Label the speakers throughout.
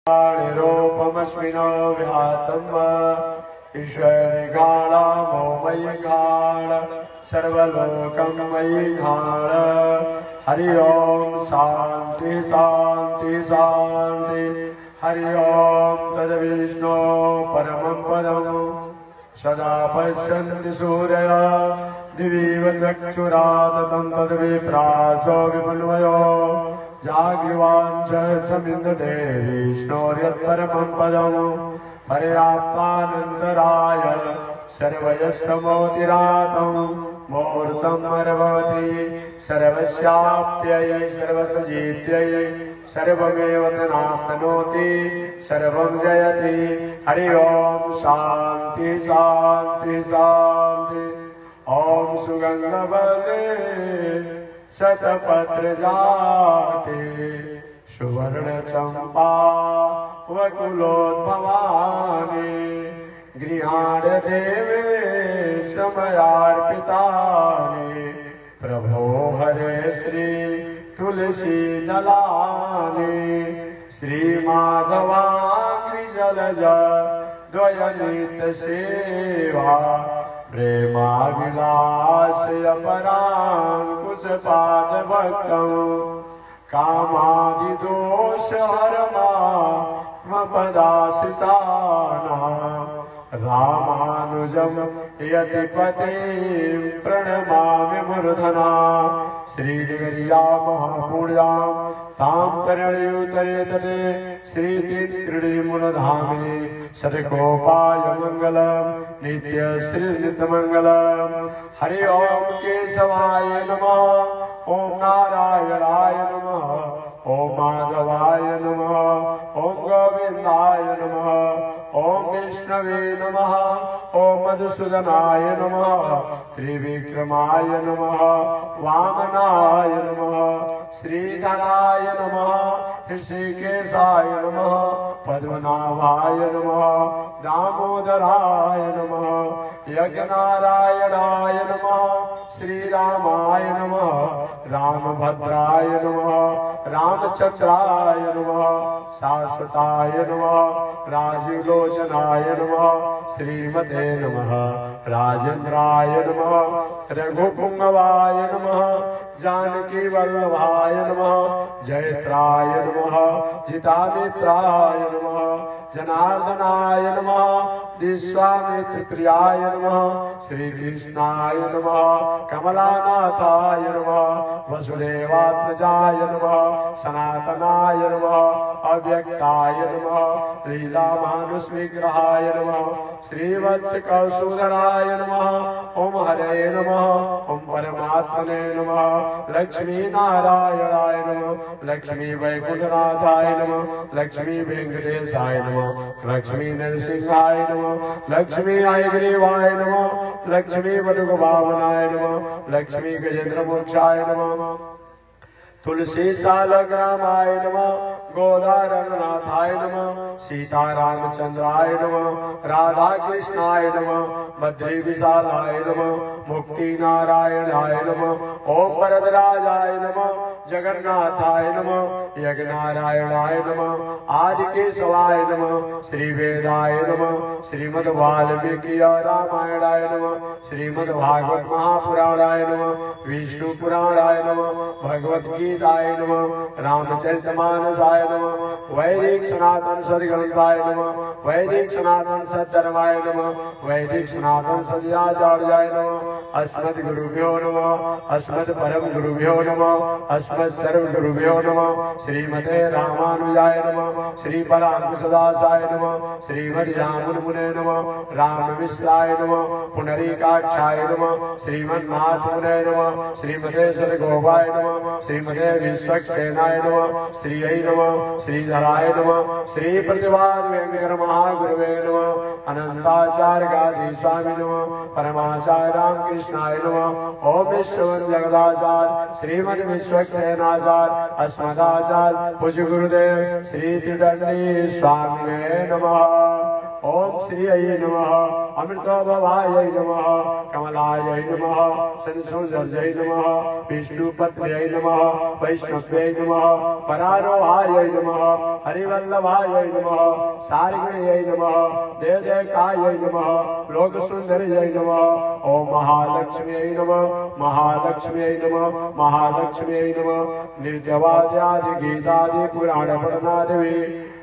Speaker 1: निरूपमस्मिनो विहातं ईश्वरि घाणामो मयि घाण सर्वलोकं मयि घाण हरि ओम शांति शांति शांति हरि ओम तद्विष्णु परमं पदं सदा पश्यन्ति सूर्यः दिवीव चक्षुराततं तद्विप्रासो विमन्वयो जाग्रीवांश समिन्दते विष्णोर्यत्परमं पदं पर्याप्तानन्तराय सर्वयस्तमोतिरातं मुहूर्तमर्वति सर्वस्याप्यै सर्वसजीत्यै सर्वमेव तनाप्नोति सर्वं जयति हरि ओम शांति शांति शांति ओम सुगंधवने शतपत्र जाते सुवर्ण चंपा वकुलोद्भवानि गृहाण देवे समयार्पितानि प्रभो हरे श्री तुलसी दलानि श्रीमाधवांघ्रि जलज द्वयनित सेवा प्रेमाविलास अपराङ्कुशपाद भक्तं कामादिदोष हरमात्मपदाश्रितानां रामानुजं यतिपतिं प्रणमामि मूर्धना श्रीगिर्या महापुण्यां तां तरणयुतरे तटे श्रीतीर्थ्रिणीमूलधामिनी सदगोपाय मङ्गलं नित्यश्रीनित्यमङ्गलं हरि ओम केशवाय नमः ओम नारायणाय नमः ओम माधवाय नमः ओम गोविन्दाय नमः ओम विष्णवे नमः ओम मधुसूदनाय नमः त्रिविक्रमाय नमः वामनाय नमः श्रीधराय नमः ऋषिकेशाय नमः पद्मनाभाय नमः दामोदराय नमः यज्ञनारायणाय नमः श्रीरामाय नमः रामभद्राय नमः रामचंद्राय नमः शाश्वताय नमः राजीवलोचनाय नमः श्रीमते नमः राजेन्द्राय नमः रघुपुंगवाय नमः जानकी वल्लभाय नमः जयत्राय नमः जितामित्राय नमः जनार्दनाय नमः विश्वामित्रप्रियाय नमः श्रीकृष्णाय नमः कमलानाथाय नमः वसुदेवात्मजाय नमः सनातनाय नमः अव्यक्ताय नमः लीलामानुषविग्रहाय नमः श्रीवत्सकौशूदराय नमः ओम हरे नमः ओम परमात्मने नमः लक्ष्मी नारायणाय नमः लक्ष्मी वैकुंठनाथाय नमः लक्ष्मी वेंकटेशाय नमः लक्ष्मी नरसिंहाय नमः लक्ष्मी हयग्रीवाय नमः लक्ष्मी वटुकवामनाय नमः लक्ष्मी गजेन्द्रमोक्षाय नमः तुलसी सालग्रामाय नमः गोदारंगनाथाय नमः सीतारामचंद्राय नमः राधा कृष्णाय नमः बद्री विशालाय नमः मुक्ति नारायणाय नमः ओम वरदराजाय नमः जगन्नाथाय नमः यज्ञनारायणाय नमः आदिकेशवाय नमः श्रीवेदाय नमः श्रीमद्वाल्मीकि रामायणाय नमः श्रीमद्भागवत महापुराणाय नमः विष्णु पुराणाय नमः भगवद गीताय नमः रामचरितमानसाय नमः वैदिक सनातन सद्ग्रंथाय नमः वैदिक सनातन सद्धर्माय नमः वैदिक सनातन सदाचार्याय नमः अस्मद् गुरुभ्यो नमः अस्मद् परम गुरुभ्यो नमः अस्मद् सर्व गुरुभ्यो नमः श्रीमते रामानुजाय नमः श्री परांकुशदासाय नमः श्रीमद् राममुने नमः राममिश्राय नमः पुंडरीकाक्षाय नमः श्रीमन्नाथ मुने नमः श्रीमते सदगोपाय नमः श्रीमते विश्वक्सेनाय नमः श्रीयै नमः श्रीधराय नमः श्री प्रतिभाद वेंकट महागुरुवे नमः अनंताचार्य गादी स्वामी नमः परमाचार्य रामकृष्णाय नमः ओम विश्ववन जगदाचार्य श्रीमद विश्वक्सेनाचार्य अस्मदाचार्य पूज्य गुरुदेव श्री त्रिदंडी स्वामी नमः ओम श्रीयै नमः अमृतोभवायै नमः कमलायै नमः संसौंदर्यै नमः विष्णुपत्न्यै नमः वैष्णव्यै नमः परारोहायै नमः हरिवल्लभायै नमः सारिण्यै नमः देवदेकायै नमः लोकसुंदर्यै नमः ओम महालक्ष्म्यै नमः महालक्ष्म्यै नमः महालक्ष्म्यै नमः निर्जवाद्यादि गीतादि पुराण पठनादि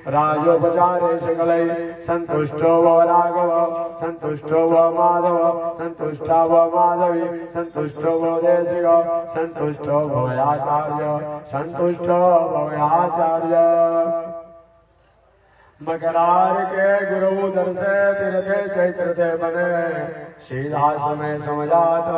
Speaker 1: राजोपचारे सकलै संतुष्टो भव राघव संतुष्टो भव माधव संतुष्टा भव माधवी संतुष्टो भव देशिक संतुष्टो भवयाचार्य संतुष्टो भवयाचार्य मकरार के गुरु दर से तीर्थे चैत्र थे बने सीधास में समझात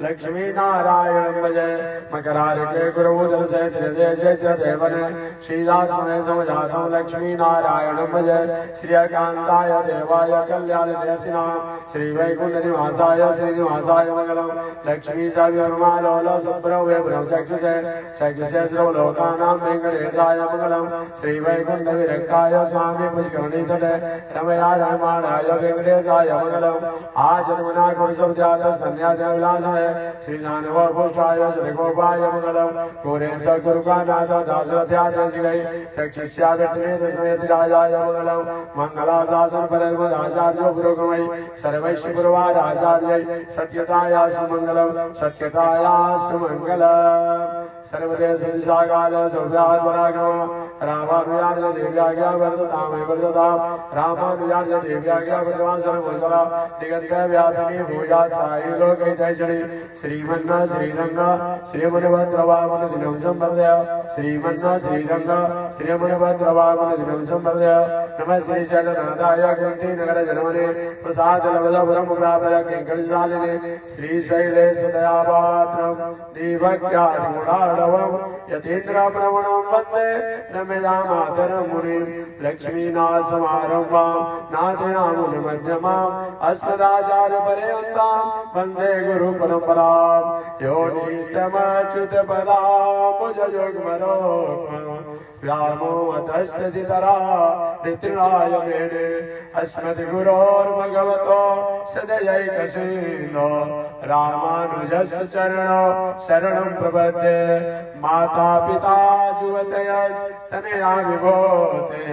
Speaker 1: लक्ष्मी नारायण भजय मकरार के गुरु दर से तीर्थे चैत्र थे बने सीधास में समझात लक्ष्मी नारायण भजय श्रीकांताय देवाय कल्याण देवतिना श्री वैकुंठ निवासाय श्रीनिवासाय मंगलम लक्ष्मी सर्वमालोल सुब्रह्मण्य ब्रह्मचक्षुषे चक्षुषे सर्वलोकानां वेंकटेशाय मंगलम श्री वैकुंठ विरक्ताय स्वामी पुष्करणी तटे रमया रमाणाय वेंकटेशाय मंगलम आज जन्मना कुरुसव जात संन्यास विलासाय श्री जानव पुष्टाय श्री गोपाय मंगलम कोरेश गुरुकानाथ दासरथ्याय श्री तक्षस्या विष्णु समेत राजाय मंगलम मंगलाशासन परमदाचार्य पुरोगमय सर्वैश्व पुरवार आचार्य सत्यताया सुमंगलम सत्यताया सुमंगलम सर्वदेश विशाखाल सौभ्याल परागम रामानुजार्य देव्याज्ञा वर्धताम वर्धताम रामानुजार्य देव्याज्ञा वर्धमान सर्वमंगला दिगंत व्यापिनी भूया साई लोकैतैश्वरी श्रीमन्ना श्रीरंग श्रीमन्भद्रवामन दिनं संवर्धय श्रीमन्ना श्रीरंग श्रीमन्भद्रवामन दिनं संवर्धय नमः श्री जगन्नाथाय कुंती नगर जन्मने प्रसाद लवदपुरम प्रापय किंकरिशालिने श्री शैलेश दयापात्रम दीपज्ञानगुणार्णवम यतीन्द्र प्रवणं वन्दे रमया मातरं मुनिं लक्ष्मीनाथ समारम्भां नाथयामुनि मध्यमाम् अस्मदाचार्यपर्यन्तां वन्दे गुरुपरम्परां यो नित्यमच्युतपदां भुजयुग्मरोक्मं व्यामोहतस्तदितरा नित्याय मेने अस्मद्गुरोर्भगवतो सदयैकसिन्धो रामानुजस्य चरणौ शरणं प्रपद्ये माता पिता जुवतयस्तनया विभूते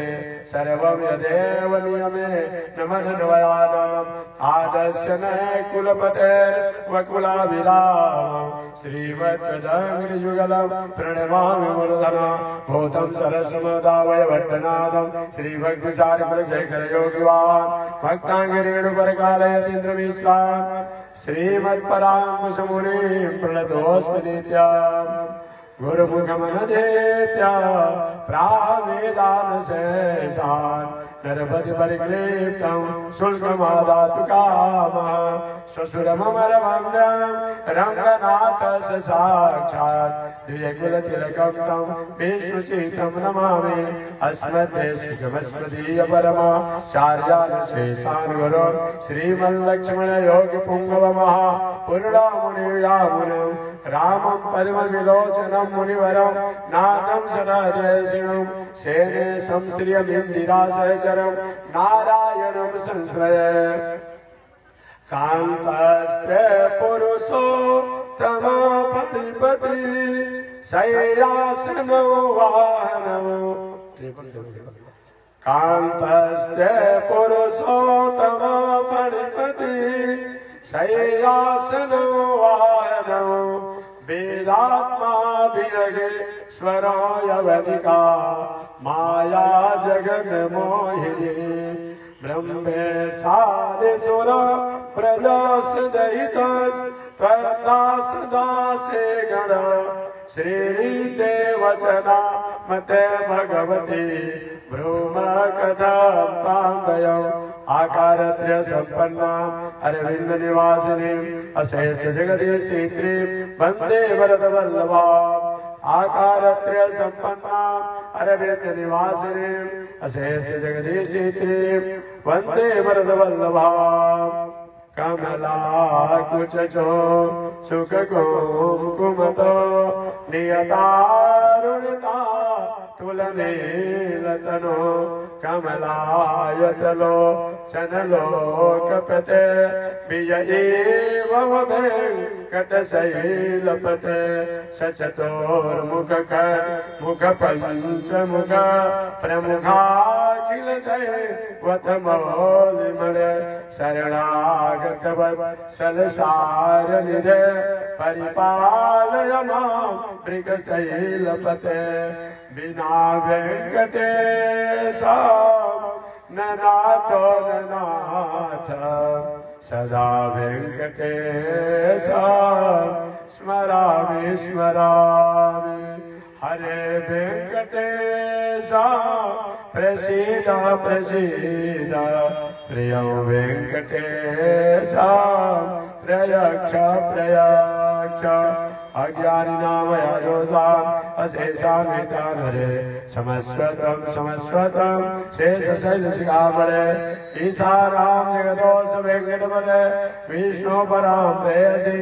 Speaker 1: सर्वं यदेव नियमे नमः आदर्श नः कुलपतेर्वकुलाभिरामं श्रीमद्गदङ्घ्रियुगलं प्रणमामि मूर्धना भूतं सरस्वदावय भट्टनाथं श्रीभक्तिसारकुलशेखर योगिवान् भक्ताङ्गिरेणुपरकालयतीन्द्रमिश्रान् श्रीमत्पराङ्कुशमुनिं प्रणतोऽस्मि नित्यम् गुरुमुखमनदेत्या प्रावेदानशेषान् नरपति परिक्लीप्तं शुल्कमादातु कामः श्वशुरममरमङ्गलं रङ्गनाथस्य साक्षात् द्विजकुलतिलकं तं विष्णुचित्तं नमामि अस्मद्देशिकमस्मदीयपरमाचार्यानुशेषान् गुरो श्रीमल्लक्ष्मणयोगिपुङ्गवमः पुरुडामुनियामुनं रामं परमविलोचनं मुनिवरं नाथं सदाशिवं सेने संश्रियमिन्दिरासहचरं नारायणं संश्रये कान्तस्ते पुरुषोत्तमपतिपति शैलासनो वाहनम् कान्तस्ते पुरुषोत्तमपतिपति शैलासनो वाहनम् वेदात्मा विरगेश्वरो यवनिका माया जगन्मोहिनी ब्रह्मे सादिसुर प्रजास दयितस्त्वदासदासे गण श्रीदेवचना मते भगवती ब्रूमकथां तान्दयम् आकारत्र्य सम्पन्ना अरविंद निवासिनी अशेष जगदीश्री वंदे वरदवल्लभा आकारत्र्य सम्पन्ना अरविंद निवासिनी अशेष जगदीश्री वंदे वरदवल्लभा कमला कुचो सुख कुमकुमतो नियतारुणिता तुलनीलतनो कमलायतलो सनलोकपते विजयेव वेङ्कटशैलपते सचतुर्मुख मुख पंचमुख प्रमुखाखिल दैवतमौलिमणे शरणागतवत् सलसारनिधे परिपालय मां मृगशैलपते बिना वेङ्कटेश न नाथो न नाथ सदा वेङ्कटेश स्मरामि स्मरामि हरे वेङ्कटेश प्रसीद प्रसीद प्रियो वेङ्कटेश प्रयक्ष प्रयक्ष अज्ञानिनामया दोषाम् अशेषामितानरे समस्वतम् समस्वतम् शेषशैलशिखामणे ईशानां जगदोष वेङ्कटपदे विष्णो परां प्रेयसि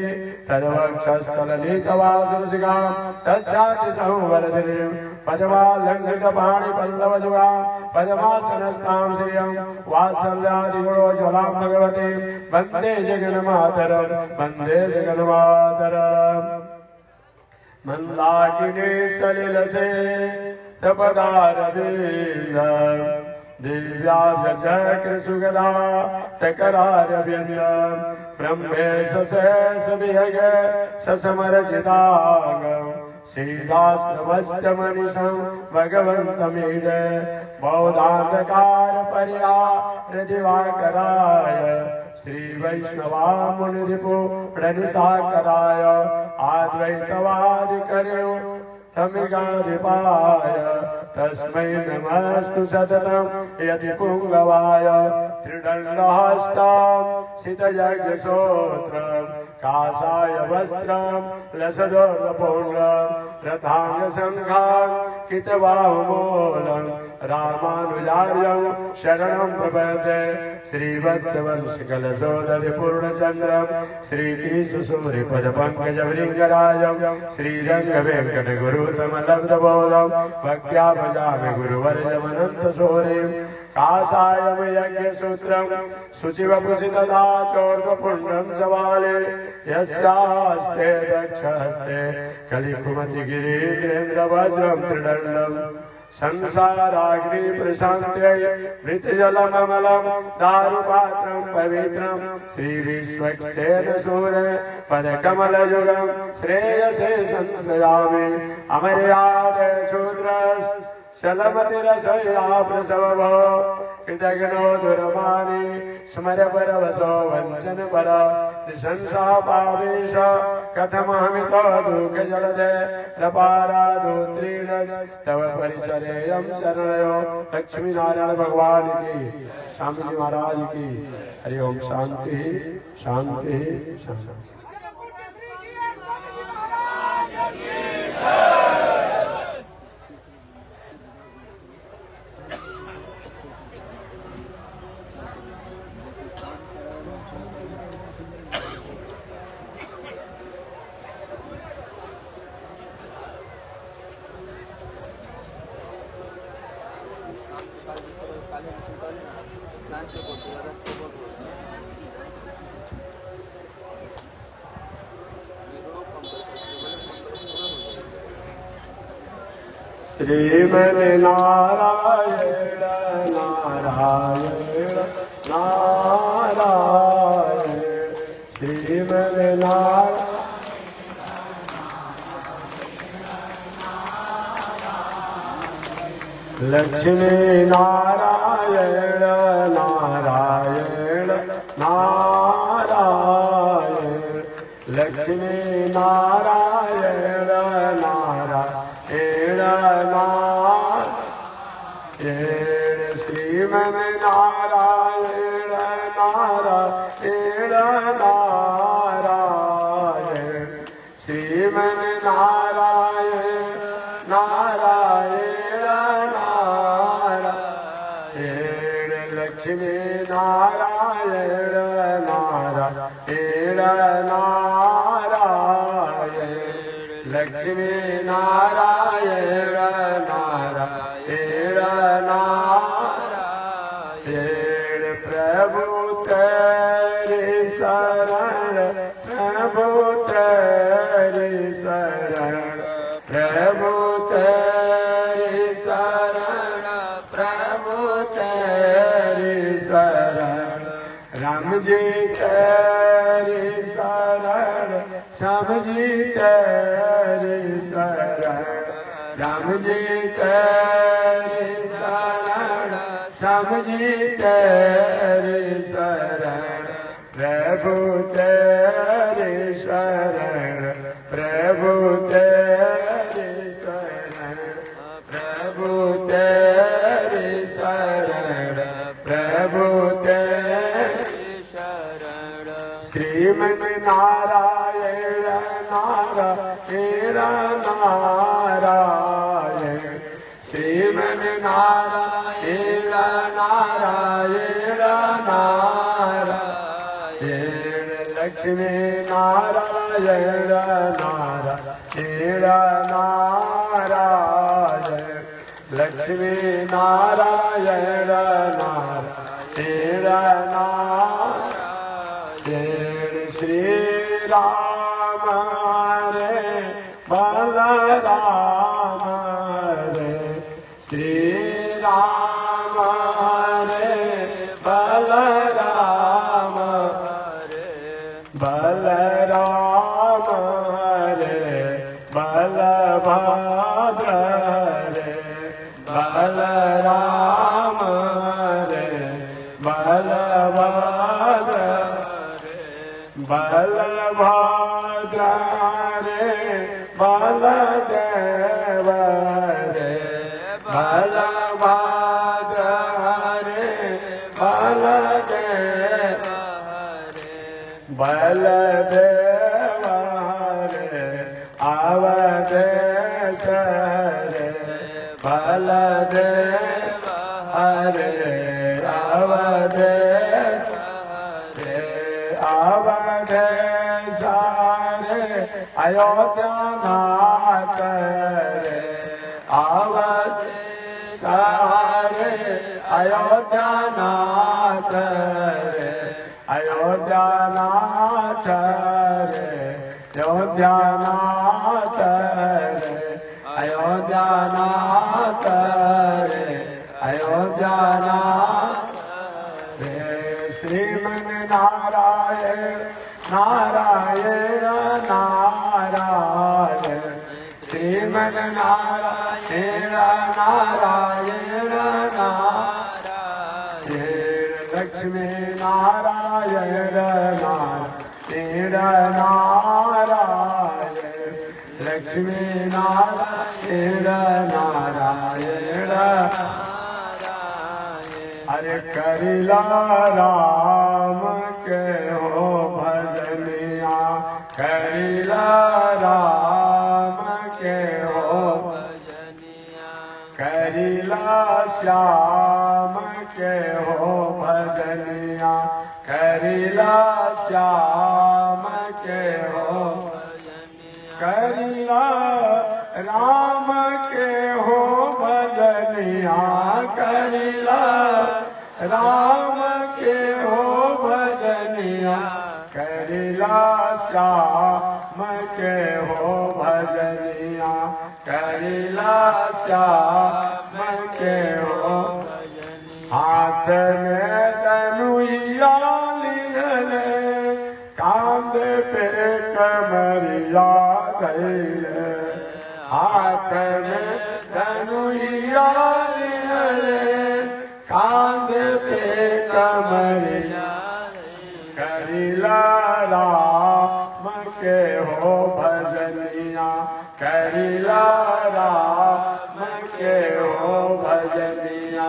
Speaker 1: तद्वक्षस्थलनीतवासुरशिखां तच्छाति संवरदिनीं पद्मालङ्कृतपाणिपल्लवजुगां पद्मासनस्तां श्रियं वात्सल्यादिगुणोज्ज्वलां भगवतीं वन्दे जगन्मातरं वन्दे जगन्मातरम् मंदाकिनी सलिलसे तपदारविंद दिव्याचक्र सुगदा तकरारविंद ब्रह्मेश शेष विहग ससमरजितांग सीतास्तमस्तमनिशं भगवन्तमीडे बौधान्तकार परिहारदिवाकराय श्री वैष्णवामुनिरिपु प्रणिसाकराय आद्वैतवादिकर्यो तमिगाधिपाय तस्मै नमस्तु सततं यतिपुङ्गवाय त्रिदण्डहस्तं सितयज्ञसोत्रं कासाय वस्त्रं लसदोर्पूर्णं रथाङ्गसङ्घां कितवामूलं रामानुजार्यं शरणं प्रपद्ये श्रीवत्सवंशकलशोदरिपूर्णचन्द्रं श्रीकेशसूरिपदपङ्कजभृङ्गराजं श्रीरङ्गवेङ्कटगुरुतमलब्धबोधं भक्त्या भजामि गुरुवर्यमनन्तसूरिं कासायं यज्ञसूत्रं शुचिवपुषि तदा चोर्ध्वपुण्ड्रं सवाले यस्यास्ते दक्षहस्ते कलिकुमतिगिरीन्द्रवज्रं त्रिदण्डम् संसाराग्नि प्रशान्त्यै मृतजलममलं दारुपात्रं पवित्रं श्रीविश्वक्सेन सूर्य पदकमलयुगं श्रेयसे संश्रयामि अमर्याद शूद्रस् शलमतिरसया प्रसवभो कृतघ्नो दुरमानि स्मर परवसो वञ्चन पर निशंसापावेश कथमहमितो दुःखजलदे प्रपारादोत्रीणस् तव परिचरेयं शरणयो लक्ष्मीनारायण भगवान की स्वामी जी महाराज की हरि ओम शांति शांति शांति। श्रीमन्नारायण नारायण नारायण श्रीमन्नारायण लक्ष्मी नारायण नारायण नारायण लक्ष्मी नारायण नारायण नारायण श्रीमन्नारायण नारायण नारायण श्रीमन्नारायण नारायण नारायण लक्ष्मी नारायण नारायण नारायण लक्ष्मी नारायण नारायण प्रभु तेरी शरण, प्रभु तेरी शरण, प्रभु तेरी शरण, प्रभु तेरी शरण, राम जी तेरी शरण, श्याम जी तेरी शरण, राम जी तेरी शरण, श्याम जी तेरी शरण, प्रभु तेरी शरण, प्रभु तेरी शरण, प्रभु तेरी शरण, प्रभु तेरी शरण, श्रीमन नारायण नारायण नारायण, श्रीमन नारायण नारायण नारायण, लक्ष्मी नारायण नारायण नारायण, लक्ष्मी नारायण नारायण नारायण, श्री राम रे बलराम रे, श्री राम रे बलराम रे, बलराम रे बलभद्र रे, बलराम रे बलभद्र रे, बलभद्र रे बलदेव रे, बलभद्र रे बलदेव रे, बलदेव रे अवधेश रे, बलदेव रे अवधेश रे, अवधेश रे अयोध्या नाथ रे, अवधेश रे अयोध्या नाथ रे, अयोध्या नाथ रे, अयोध्या नाथ रे, अयोध्या नाथ रे, अयोध्या नाथ रे, श्रीमन नारायण नारायण नारायण, श्रीमन नारायण नारायण नारायण, लक्ष्मी नारायण नारायण नारायण, लक्ष्मी नारायण नारायण नारायण, अरे करिला राम के हो भजनिया, करिला राम के हो भजनिया, करिला श्याम के हो भजनिया, करिला श्याम के हो भजनिया, करिला राम के हो भजनिया, करिला राम के हो भजनिया, करिला श्याम के हो भजनिया, करिला श्याम के हो भजनिया, हाथ में तनुइया लिहले, कांध पे कमरिया धइले, हाथ में तनुइया लिहले, कांध पे कमरिया, करिला राम के हो भजनिया, करिला राम के हो भजनिया,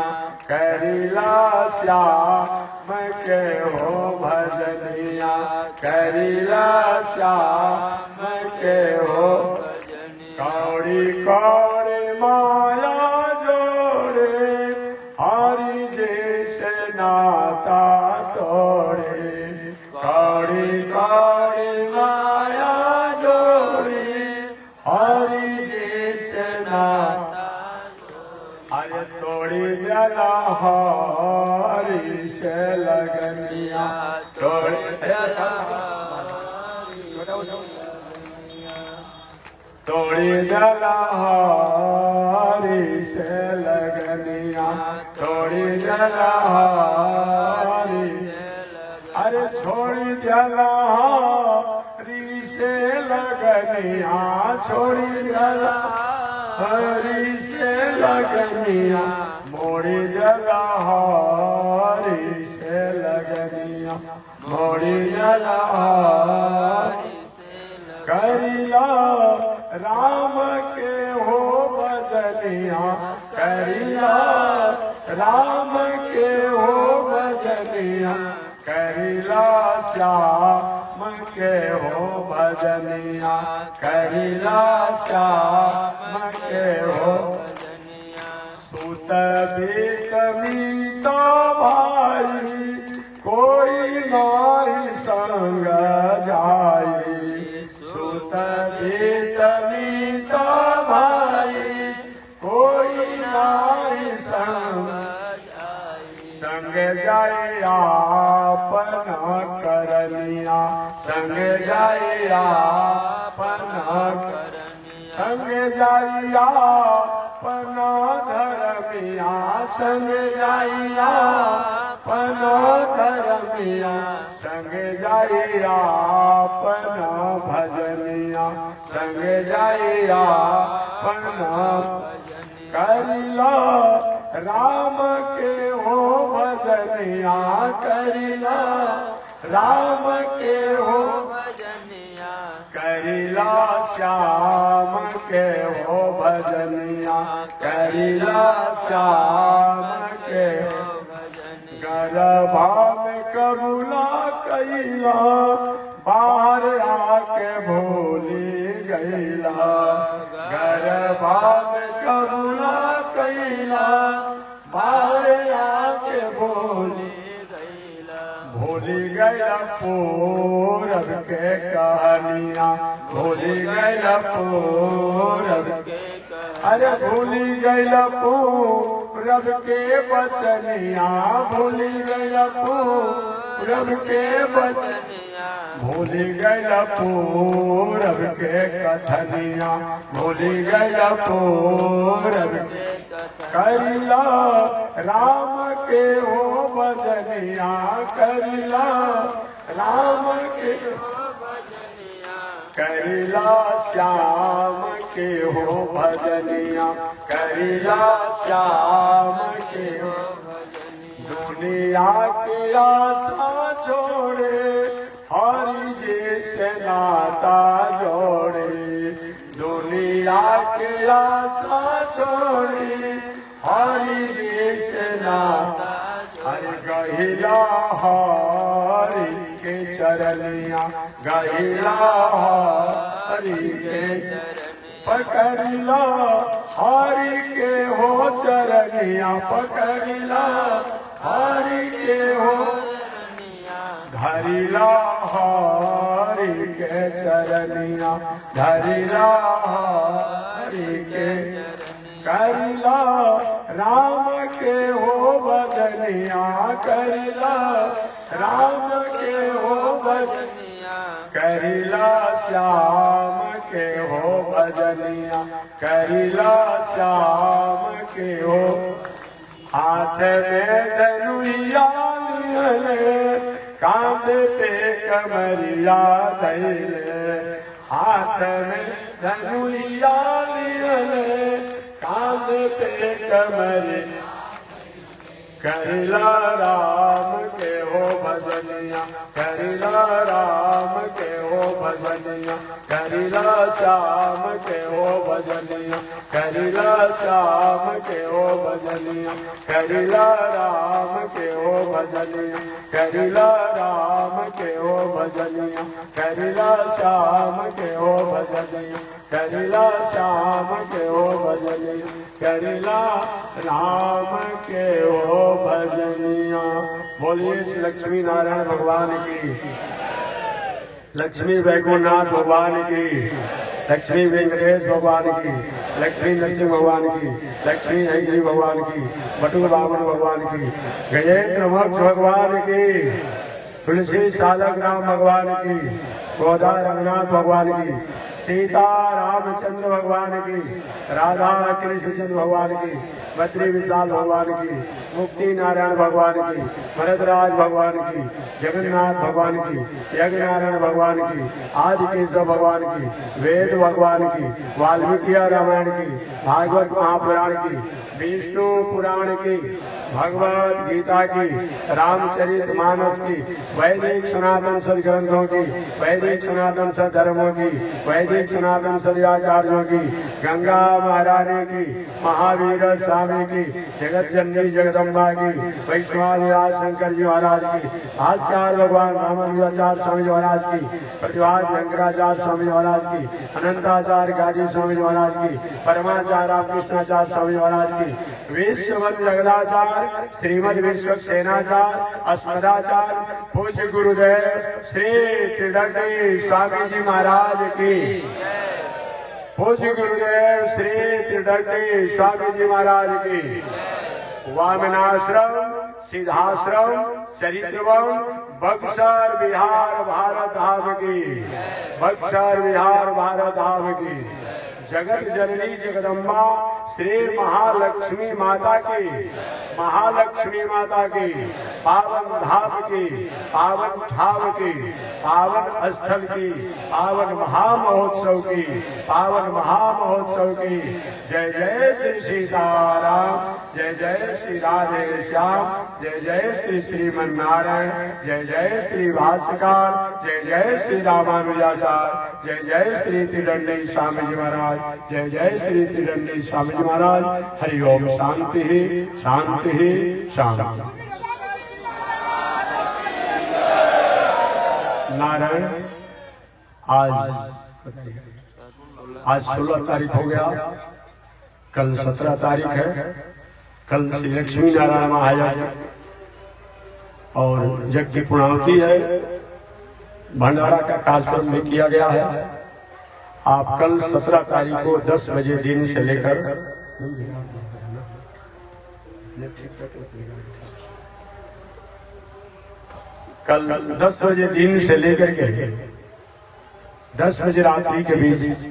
Speaker 1: करिला श्याम के हो भजनिया, करिला श्याम के हो भजनिया, कौड़ी कौड़ी माया जोड़े, हरि जैसे नाता तोड़े, कौड़ी कौड़ी माया जोड़े, हरि जैसे नाता, अरे तोड़ी जला हरि से लगनिया तोड़ी दिला तोड़ी दिला हरि से लगनिया तोड़ी दिला हरि अरे छोड़ी दिला हरि से लगनिया छोड़ी दिला हरि से लगनिया मोड़ी दिला हरि से लगनिया मोड़ी दिला हरि करिला राम के हो भजनिया करिला राम के हो भजनिया करिला श्याम के हो भजनिया करिला श्याम के हो सुत बीत मीता भाई कोई नाही संग जाई सुत बीत मीता भाई कोई नाही संग संग जाए आपना करनिया संग जाए आपना संग जाए आपना धर्मिया संग जाए आपना धर्मिया संग जाए आपना भजनिया संग जाए आपना करिला राम के हो भजनिया करिला राम के हो भजनिया करिला श्याम के हो भजनिया करिला श्याम के हो गर्भा में करुणा कैला बाहर आके भूली गैला गर्भा में करुणा कैला बाहर आके भूली गैला पूरब के कहानियाँ भूली गैला पूरब अरे भूली गैला पूरब के बचनिया भूली गैला पूरब के बचनिया भूली गैला पूरब के कथनिया भूली गैला पूरब करिला राम के हो भजनिया करिला राम के हो भजनिया करिला श्याम के हो भजनिया करिला श्याम के हो दुनिया की आशा छोड़े हरि जी से नाता जोड़े दुनिया की आशा छोड़े हरि जी से नाता हरि गहिला हरि के चरनिया गहिला हरि के पकड़िला हरि के हो चरनिया पकड़िला हरि के हो धरिला हरि के चरनिया धरिला हरि के करिला राम के हो भजनिया करिला राम के हो भजनिया करिला श्याम के हो भजनिया करिला श्याम के हो हाथ में धनुया लिये कांधे पे कमरिया धैले हाथ में धनुया लिये कांधे पे कमरिया करिला राम के हो भजनिया करिला राम के हो भजनिया करिला श्याम के हो भजनिया करिला श्याम के हो भजनिया करिला राम के हो भजनिया करिला राम के हो भजनिया करिला श्याम के हो भजनिया करिला श्याम के हो भजनिया करिला राम के हो भजनिया। बोलिए श्री लक्ष्मी नारायण भगवान की, लक्ष्मी वैकुंठनाथ भगवान की। लक्ष्मी वेंकटेश भगवान की, लक्ष्मी नरसिंह भगवान की, लक्ष्मी हयग्रीव भगवान की, बटुक बामन भगवान की, गजेंद्र मोक्ष भगवान की, तुलसी साधक राम भगवान की, गोदा रंगनाथ भगवान की, सीता रामचंद्र भगवान की, राधा कृष्ण चंद्र भगवान की, बद्री विशाल भगवान की, मुक्ति नारायण भगवान की, भरतराज भगवान की, जगन्नाथ भगवान की, यज्ञ नारायण भगवान की, आदि केशव भगवान की, वेद भगवान की, वाल्मीकि रामायण की, भागवत महापुराण की, विष्णु पुराण की, भगवत गीता की, रामचरित मानस की, वैदिक सनातन सदग्रंथों की, वैदिक सनातन सद्धर्मों की, वैदिक सनातन सदाचार्यों की, गंगा महारानी की, महावीर स्वामी की, जगत जननी जगदम्बा की, वैष्णवाचार्य शंकर जी महाराज की, भास्कर भगवान रामानुजाचार्य स्वामी जी महाराज की, प्रतिभात शंकराचार्य स्वामी जी महाराज की, अनंताचार्य गाजी स्वामी जी महाराज की, परमाचार्य रामकृष्णाचार्य स्वामी जी महाराज की, विश्ववत जगदाचार्य श्रीमद विश्व सेनाचार्य अस्मदाचार्य पूज्य गुरुदेव श्री त्रिदंडी स्वामी जी महाराज की, पूज्य गुरुदेव श्री त्रिदंडी स्वामी जी महाराज की, वामनाश्रम सिद्धाश्रम चरित्रवन बक्सर बिहार भारत धाम की, बक्सर बिहार भारत धाम की, जगत जननी जगदम्बा श्री महालक्ष्मी माता की, महालक्ष्मी माता की पावन धाम की, पावन धाम की, पावन स्थल की, पावन महामहोत्सव की, पावन महामहोत्सव की, जय जय श्री सीताराम, जय जय श्री राधे श्याम, जय जय श्री श्रीमन्नारायण, जय जय श्री भास्कर, जय जय श्री रामानुजाचार्य, जय जय श्री त्रिदंडी स्वामी जी महाराज, जय जय श्री त्रिदंडी स्वामी जी महाराज। हरि ओम। शांति शांति शांति। नारायण आज 16 तारीख हो गया, कल 17 तारीख है। कल श्री लक्ष्मी नारायण महायज्ञ और यज्ञ की पूर्णाहुति है, भंडारा का कार्यक्रम भी किया गया है। आप कल 17 तारीख को 10 बजे दिन से लेकर कल 10 बजे दिन से लेकर के 10 बजे रात्रि के बीच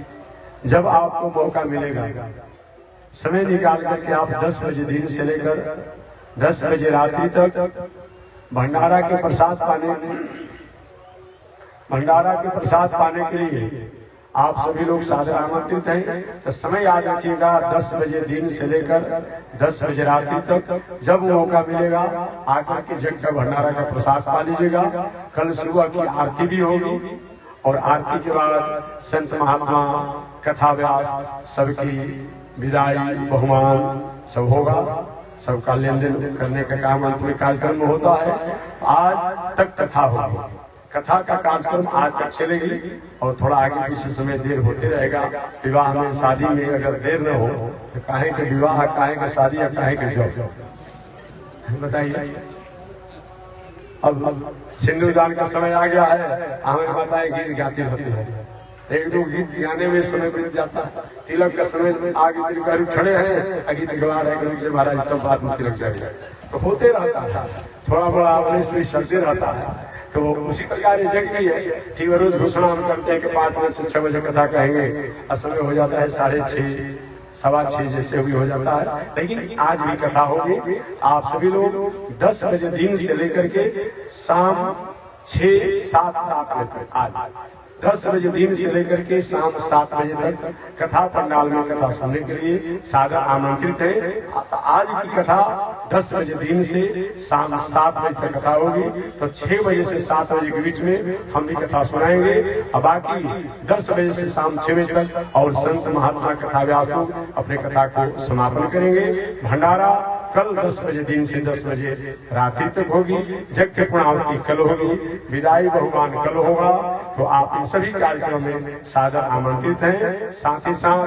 Speaker 1: जब आपको मौका मिलेगा, समय निकाल करके आप 10 बजे दिन से लेकर 10 बजे रात्रि तक भंडारा के प्रसाद पाने के लिए आप सभी लोग सादर आमंत्रित हैं। तो समय याद रखिएगा, 10 बजे दिन से लेकर 10 बजे रात्रि तक जब मौका मिलेगा आकर के जग का भंडारा का प्रसाद पा लीजिएगा। कल सुबह की आरती भी होगी और आरती के बाद संत महात्मा कथा व्यास सबकी विदाई बहुमान सब होगा। सबका लेन देन करने का काम अंत में कार्यक्रम में होता है। आज तक कथा होगी, कथा का कार्यक्रम आज तक चलेगी और थोड़ा आगे पीछे समय देर होते रहेगा। विवाह में शादी में अगर देर न हो तो काहे के विवाह, काहे के शादी या काहे के जॉब, बताइए। अब सिंदूरदान का समय आ गया है, हमें बताए गीत गाती होती है, एक दो गीत गाने में समय बीत जाता है। तिलक का समय आगे तिलकारी खड़े हैं, गीत गवा रहे महाराज, तब बाद में तिलक जाएगा तो होते रहता है, थोड़ा बड़ा अपने से चलते रहता है। तो उसी प्रकार यज्ञ है कि रोज घोषणा हम करते हैं कि 5 बजे से 6 बजे कथा कहेंगे, समय हो जाता है 6:30 सवा 6 जैसे भी हो जाता है। लेकिन आज भी कथा होगी। आप सभी लोग 10 बजे दिन से लेकर के शाम 6-7 बजे तक, आज 10 बजे दिन से लेकर के शाम 7 बजे तक कथा पंडाल में कथा सुनने के लिए सादा आमंत्रित है। आज की कथा 10 बजे दिन से शाम 7 बजे तक कथा होगी। तो 6 बजे से 7 बजे के बीच में हम भी कथा सुनाएंगे और बाकी 10 बजे से शाम 6 बजे तक और संत महात्मा कथा व्यास लोग अपने कथा को समापन करेंगे। भंडारा कल 10 बजे दिन से 10 बजे रात्रि तक होगी। यज्ञ पूर्णाहुति कल होगी, विदाई बहुमान कल होगा। तो आप इन सभी कार्यक्रम में सादर आमंत्रित हैं। साथ ही साथ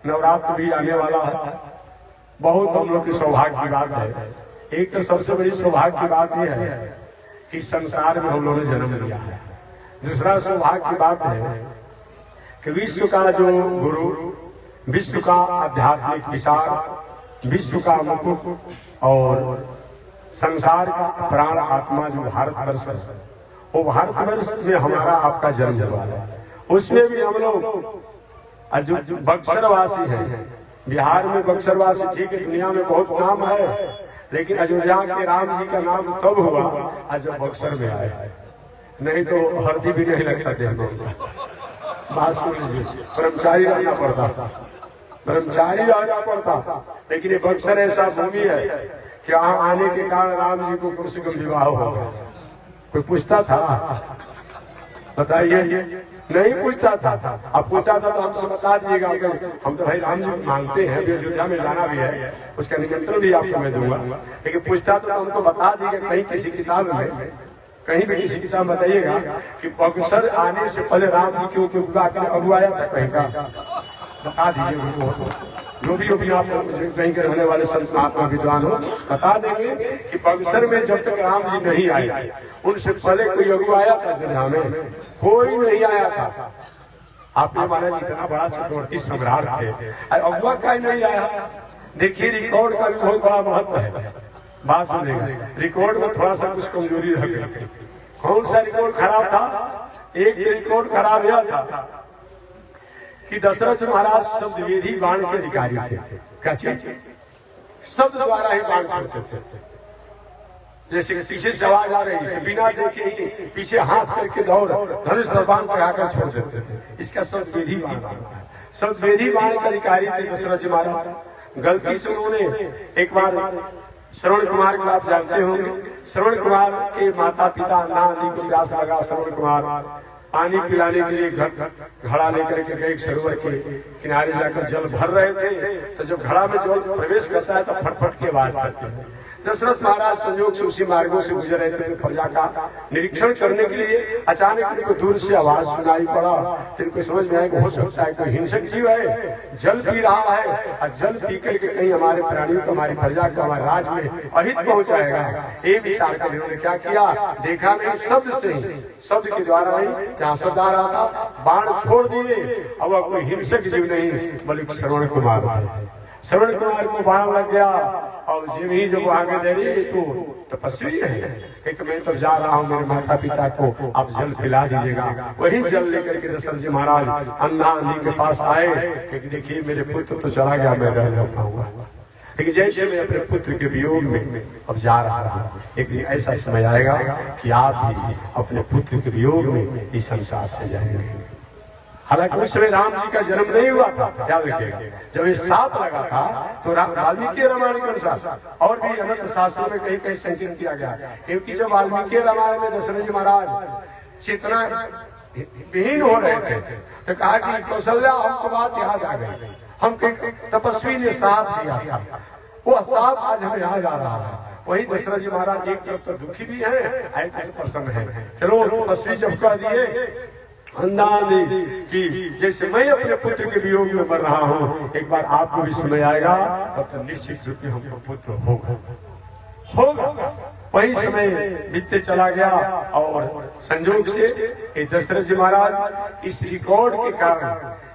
Speaker 1: नवरात्र भी आने वाला है। बहुत हम लोग की सौभाग्य की बात है। एक तो सबसे बड़ी सौभाग्य की बात यह है कि संसार में हम लोगों ने जन्म लिया है। दूसरा सौभाग्य की बात है कि विश्व का जो गुरु, विश्व का आध्यात्मिक विचार, विश्व का मुकुट और संसार का प्राण आत्मा जो भारतवर्ष है, वो भारतवर्ष में हमारा आपका जन्म हुआ है। उसमें भी हम लोग जो बक्सरवासी हैं, बिहार में बक्सरवासी, ठीक है, दुनिया में बहुत नाम है, लेकिन अयोध्या के राम जी का नाम तब हुआ जब बक्सर में आए, नहीं तो हल्दी भी नहीं लगता देखने में। बात सुन लीजिए, ब्रह्मचारी रहना पड़ता, ब्रह्मचारी रहना पड़ता। लेकिन ये बक्सर ऐसा भूमि है कि यहाँ आने के कारण राम जी को कम से कम विवाह हो गया। कोई पूछता था? बताइए, नहीं पूछता था। अब पूछता था तो हमसे बता दीजिएगा, हम तो भाई राम जी को मानते हैं, अभी अयोध्या में जाना भी है, उसका निमंत्रण भी आपको मैं दूंगा। लेकिन पूछता तो हमको बता दीजिएगा, कहीं किसी किताब में, कहीं भी किसी किताब बताइएगा कि बक्सर आने से पहले राम जी क्यों अगुआया था, कहीं का बता दीजिए उनको। जो भी आप कहीं के रहने वाले संत महात्मा विद्वान हो, बता देंगे कि बक्सर में जब तक राम जी नहीं आए, उनसे पहले कोई अगुआ आया था अयोध्या में? कोई नहीं आया था। आपने माना इतना बड़ा चक्रवर्ती सम्राट थे, अगुआ का ही नहीं आया। देखिए, रिकॉर्ड का भी बहुत बड़ा महत्व है। बात सुनेगा, रिकॉर्ड में थोड़ा सा कुछ कमजोरी रह गई। कौन सा रिकॉर्ड खराब था? एक रिकॉर्ड खराब यह था कि दशरथ महाराज शब्द वेदी बाण के अधिकारी थे। क्या चीज? शब्द द्वारा ही बाण छोड़ते थे। जैसे पीछे से आवाज आ रही है, बिना देखे ही पीछे हाथ करके दौड़ धनुष बाण चढ़ाकर छोड़ देते थे। इसका शब्द वेदी बाण था। शब्द वेदी बाण के अधिकारी थे दशरथ जी महाराज। गलती से उन्होंने एक बार श्रवण कुमार को आप जानते होंगे, श्रवण कुमार के माता पिता नानी को प्यास लगा, श्रवण कुमार पानी पिलाने के लिए घड़ा लेकर के एक सरोवर के किनारे जाकर जल भर रहे थे। तो जब घड़ा में जल प्रवेश करता है तो फटफट की आवाज आती है। दशरथ महाराज संयोग से उसी मार्गों से गुजर रहे थे, प्रजा का निरीक्षण करने के लिए। अचानक उनको दूर से आवाज सुनाई पड़ा। तो इनको समझ में आया कि हो सकता है कोई हिंसक जीव है, जल पी रहा है, और जल पी करके कहीं हमारे प्राणियों को, हमारी प्रजा को, हमारे राज में अहित पहुंचाएगा। ये विचार कर उन्होंने क्या किया, देखा नहीं, शब्द से ही, शब्द के द्वारा ही, जहाँ शब्द आ रहा था, बाण छोड़ दिए। अब वह कोई हिंसक जीव नहीं बल्कि श्रवण कुमार। श्रवण कुमार को बाण लग गया और जीव ही जब आगे दे रही तो तपस्वी है, एक मैं तो जा रहा हूँ, मेरे माता पिता को आप जल पिला दीजिएगा। वही जल लेकर के दशरथ जी महाराज अन्ना अंधी के पास आए कि देखिए मेरे पुत्र तो चला गया, मैं रह पाऊंगा। लेकिन जैसे मैं अपने पुत्र के वियोग में अब जा रहा हूँ, एक दिन ऐसा समय आएगा कि आप भी अपने पुत्र के वियोग में इस संसार से जाएंगे। हालांकि उस समय राम जी का जन्म नहीं हुआ था, याद रखिएगा। जब ये साप लगा था तो वाल्मीकि रामायण के अनुसार और भी अनंत शास्त्रों में कहीं कहीं संकेत किया गया, क्योंकि जब वाल्मीकि रामायण में दशरथ जी महाराज चेतना विहीन हो रहे थे तो कहा कि कौशल्या हमको बात याद आ गई, हम तपस्वी ने साप दिया था, वो साप आज हमें याद आ रहा है। वही दशरथ जी महाराज एक तरफ तो दुखी भी है, ऐसे प्रसन्न है। चलो तपस्वी जब कह दिए अंदाजी कि जैसे मैं अपने पुत्र के वियोग में मर रहा हूँ, एक बार आपको भी समय आएगा तब तो निश्चित रूप से हमको पुत्र होगा। वही समय बीतते चला गया और संयोग से दशरथ जी महाराज इस रिकॉर्ड के कारण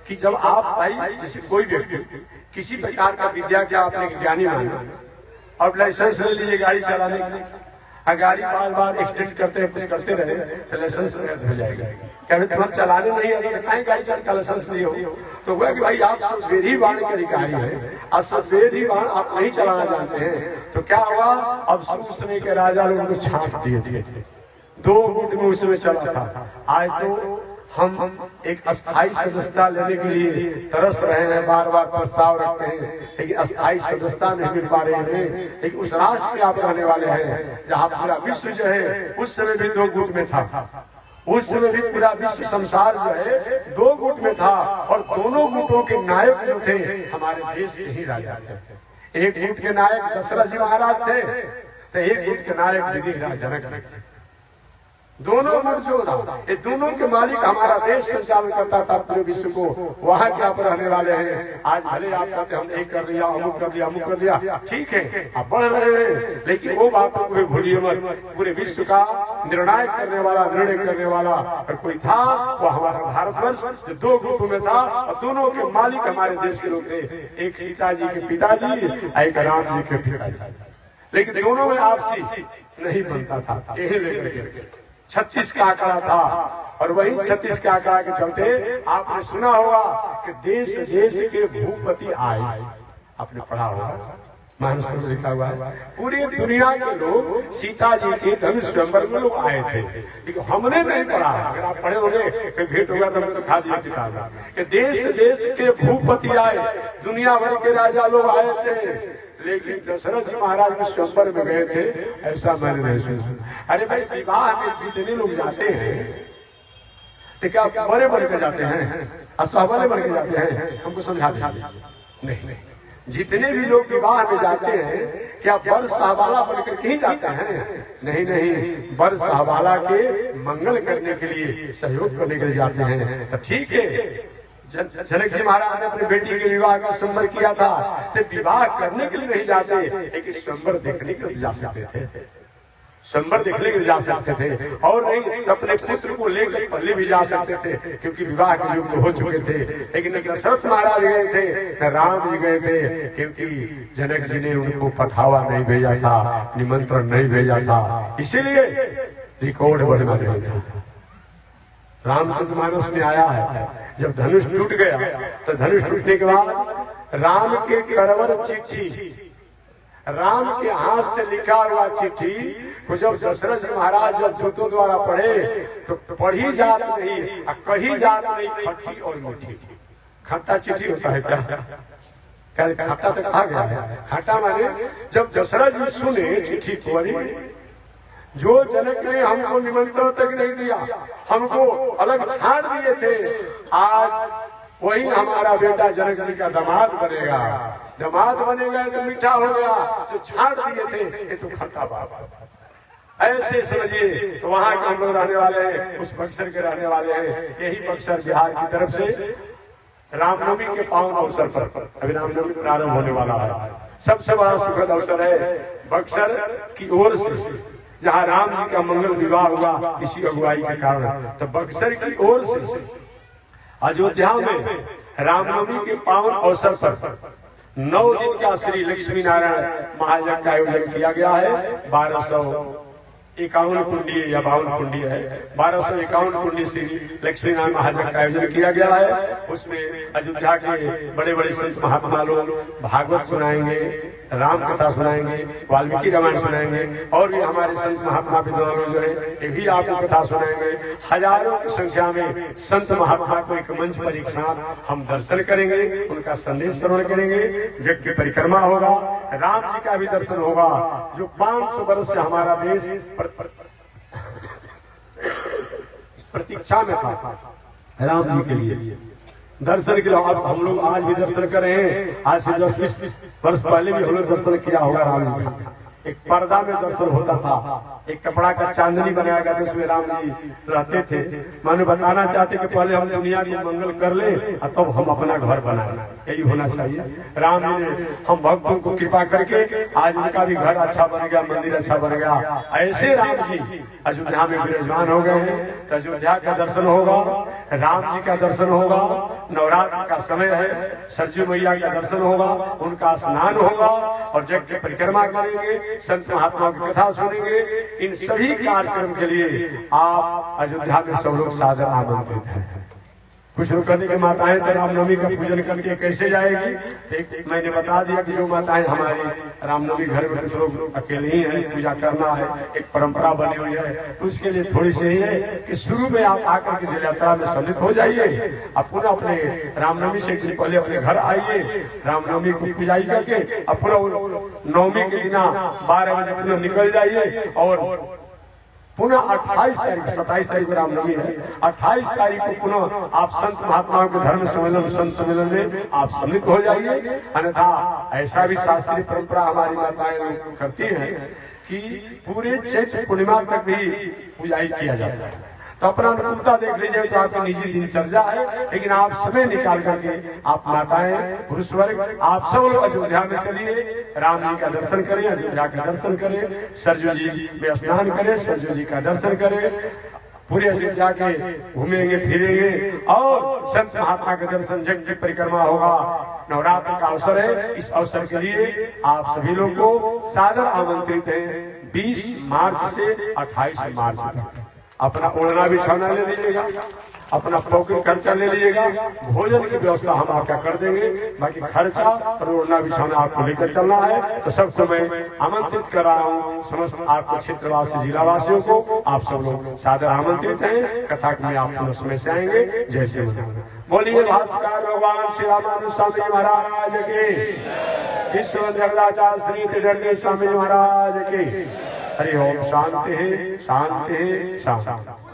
Speaker 1: कि जब आप भाई जैसे कोई व्यक्ति किसी प्रकार का विद्या क्या आपने ज्ञानी माना और लाइसेंस ले लीजिए गाड़ी चलाने के लिए, गाड़ी बार बार एक्सीडेंट करते हैं, कुछ करते रहे तो लाइसेंस रद्द हो जाएगा। कहते तुम्हारे चलाने नहीं आता कहीं गाड़ी चल का लाइसेंस नहीं हो, तो हुआ कि भाई आप सफेदी बाण के अधिकारी हैं, और सफेदी बाण आप नहीं चलाना जानते हैं। तो क्या हुआ, अब उस समय के राजा लोग उनको छाप दिए थे, 2 गुट में उस समय चला था। आज तो हम एक अस्थायी सदस्यता लेने के लिए तरस रहे हैं, बार बार प्रस्ताव रखते हैं, लेकिन अस्थायी सदस्यता नहीं मिल पा रही है। लेकिन उस राष्ट्र में आप रहने वाले हैं जहाँ पूरा विश्व जो है, उस समय भी 2 गुट में था, उस समय भी पूरा विश्व संसार जो है 2 गुट में था, और दोनों गुटों के नायक जो थे हमारे देश के ही राजा थे। एक गुट के नायक दशरथ जी महाराज थे, तो एक गुट के नायक विधिराज जनक थे। दोनों गुट जो था, ये दोनों के मालिक हमारा देश संचालन करता था पूरे विश्व को। वहाँ क्या पर रहने वाले हैं, आज भले आप कहते हम एक कर लिया, अमुक कर लिया, अमुक कर लिया, ठीक है आप बढ़ रहे हैं, लेकिन वो बातों को भूलिए मत। पूरे विश्व का निर्णायक करने वाला, निर्णय करने वाला और कोई था वो हमारा भारतवर्ष, जो दो गुटों में था और दोनों के मालिक हमारे देश के लोग थे। एक सीता जी के पिताजी, एक राम जी के पिताजी, लेकिन दोनों में आपसी नहीं बनता था। यही लेकर के 36 का आंकड़ा था और वही 36 के आंकड़ा के चलते आपने सुना होगा कि देश देश के भूपति आए। आपने पढ़ा होगा, मानस में लिखा हुआ है, पूरी दुनिया के लोग सीता जी के धनुष स्वयंवर में लोग आए थे, लेकिन हमने नहीं पढ़ा। अगर आप पढ़े होंगे फिर भेंट होगा तो हमने तो खा दिया किताब कि देश देश के भूपति आए, दुनिया भर के राजा लोग आए थे, लेकिन दशरथ जी महाराज के स्वयंवर में गए थे, ऐसा मैंने नहीं सुना। अरे भाई, विवाह में जितने लोग जाते हैं तो क्या बड़े बड़े के जाते हैं, असहबले बन के जाते हैं? हमको समझा दीजिए। नहीं, जितने भी लोग विवाह में जाते हैं क्या बर साहबाला बनकर के ही जाते हैं? नहीं नहीं, बर साहबाला के मंगल करने के लिए, सहयोग करने के लिए जाते हैं। तो ठीक है, जनक जी महाराज ने अपनी बेटी के विवाह का संवर किया था, तो विवाह करने के लिए नहीं जाते, लेकिन संवर देखने के लिए जा सकते थे, संवर देखने के लिए जा सकते थे, और नहीं अपने पुत्र को लेकर पहले भी जा सकते थे, क्योंकि विवाह के युग हो चुके थे। लेकिन दशरथ महाराज गए थे, राम जी गए थे, क्योंकि जनक जी ने उनको पठावा नहीं भेजा था, निमंत्रण नहीं भेजा था, इसीलिए रिकॉर्ड बढ़ना नहीं था। रामचंद्र मानस में आया है, जब धनुष टूट गया तो धनुष टूटने के बाद राम के करवर चिट्ठी, राम के हाथ से लिखा हुआ चिट्ठी को जब दशरथ जी महाराज जब दूतों द्वारा पढ़े तो पढ़ी जात नहीं, कही जात नहीं, खट्टी और मीठी। खट्टा चिट्ठी होता है क्या? खट्टा तो कहा गया है, खट्टा माने जब दशरथ जी सुने चिट्ठी पढ़ी, जो जनक ने हमको निमंत्रण तक नहीं दिया, हमको अलग छाड़ दिए थे, आज वही हमारा बेटा जनक जी का दामाद बनेगा, दामाद बनेगा तो मीठा हो गया, जो छाड़ दिए थे ये तो खट्टा बाबा। ऐसे समझिए। तो वहां के हम लोग रहने वाले हैं, उस बक्सर के रहने वाले हैं, यही बक्सर बिहार की तरफ से रामनवमी के पावन अवसर पर अभी रामनवमी प्रारंभ होने वाला है। सबसे बड़ा सुखद अवसर है बक्सर की ओर से, जहाँ राम जी का मंगल विवाह हुआ इसी अगुवाई के कारण। तो बक्सर की ओर से अयोध्या में रामनवमी के पावन अवसर पर 9 दिन का श्री लक्ष्मी नारायण महायज्ञ का आयोजन किया गया है। 1251 कुंडी या 52 कुंडी है, 1251 कुंडी श्री लक्ष्मी नारायण महायज्ञ का आयोजन किया गया है। उसमें अयोध्या के बड़े बड़े संत महात्मा लोग भागवत सुनाएंगे, राम कथा सुनाएंगे, वाल्मीकि रामायण सुनाएंगे, और भी हमारे संत महात्मा विद्वान लोग जो है ये भी आपको कथा सुनाएंगे। हजारों की संख्या में संत महात्मा को एक मंच पर एक साथ हम दर्शन करेंगे, उनका संदेश श्रवण करेंगे, जग की परिक्रमा होगा, राम जी का भी दर्शन होगा, जो 500 वर्ष से हमारा देश प्रतीक्षा में था राम जी के लिए दर्शन के लिए। अब हम लोग आज भी दर्शन कर रहे हैं, आज से 10-20 वर्ष पहले भी हम लोग दर्शन किया होगा राम जी का। एक पर्दा में दर्शन होता था, एक कपड़ा का चांदनी बनाया गया था, उसमें राम जी रहते थे। मानो बताना चाहते कि पहले हम दुनिया को मंगल कर ले और तब हम अपना घर बनाए, यही होना चाहिए। राम जी ने हम भक्तों को कृपा करके आज उनका भी घर अच्छा बन गया, मंदिर अच्छा बन गया। ऐसे राम जी अयोध्या में विराजमान हो गए हैं, तो अयोध्या का दर्शन होगा, राम जी का दर्शन होगा, नवरात्र का समय है, सरजू मैया का दर्शन होगा, उनका स्नान होगा और जग की परिक्रमा करेंगे, संत महात्माओं की कथा सुनेंगे। इन सभी कार्यक्रम के लिए आप अयोध्या में सब लोग सादर आमंत्रित हैं। कुछ लोग कहने की माताएं तो रामनवमी का पूजन करके कैसे जाएगी? एक मैंने बता दिया कि जो माताएं हमारी रामनवमी घर में कुछ लोग अकेले ही हैं, पूजा करना है, एक परंपरा बनी हुई है, तो उसके लिए थोड़ी सी है कि शुरू में आप आकर के जल यात्रा में सम्मिलित हो जाइए, अपना अपने रामनवमी से पहले अपने घर आइए, रामनवमी को पूजाई करके अपना नवमी के दिन 12 बजे पुनः निकल जाइए और पुनः 28 तारीख 27 तारीख को रामनवमी है, 28 तारीख को पुनः आप संत महात्माओं के धर्म सम्मेलन संत सम्मेलन में आप सम्मिलित हो जाइए। अन्यथा ऐसा भी शास्त्रीय परंपरा हमारी माताएं करती है कि पूरे चैत्र पूर्णिमा तक भी पूजाई किया जाता है। तो अपना अनुकूलता देख लीजिए, तो आपकी निजी दिनचर्या है, लेकिन आप समय निकाल करके आप माताएं पुरुष वर्ग आप सब लोग अयोध्या में चलिए, राम जी का दर्शन करें, अयोध्या का दर्शन करें, सरजू जी में स्नान करें, सरजू जी का दर्शन करें, पूरे अयोध्या के घूमेंगे फिरेंगे और संत महात्मा के दर्शन, जग की परिक्रमा होगा। नवरात्र का अवसर है, इस अवसर के लिए आप सभी लोग को सादर आमंत्रित है। 20 मार्च से 28 मार्च तक अपना ओढ़ना बिछौना ले लीजिएगा, अपना पॉकेट खर्चा ले लीजिएगा, भोजन की व्यवस्था हम आपका कर देंगे, बाकी खर्चा और ओढ़ना बिछौना आपको लेकर चलना है। तो सबको मैं आमंत्रित कर रहा हूँ, समस्त आपको क्षेत्रवासी जिलावासियों को आप सब लोग सादर आमंत्रित हैं। कथा में आप लोग समय से आएंगे। जय श्री राम। बोलिए भास्कर भगवान श्री रामानुज स्वामी महाराज के, विश्व जगदाचार्य श्री त्रिदंडी स्वामी महाराज के। हरि ओम। शांति है, शांति है, शांति।